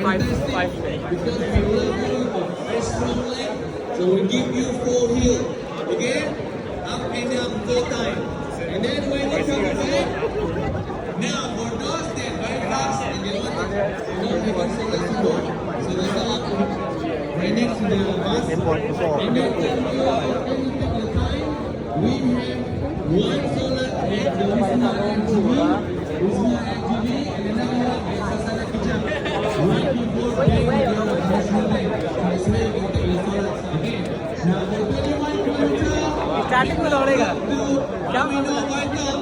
Five. Because we love you, very strong leg. So we give you 4 heel. Okay? Up and down 4 times. And then when you come back, now for those that very fast and they want to make it so that's good. So that's up. Right next to the bus. And then when you take your time, we have one solar and the Wisma MTV, and then we have Sasana Kijang. Right before playing the national day. So it's very good to be again. Now, the 21 kilometer, starting में दौड़ेगा क्या we know right now.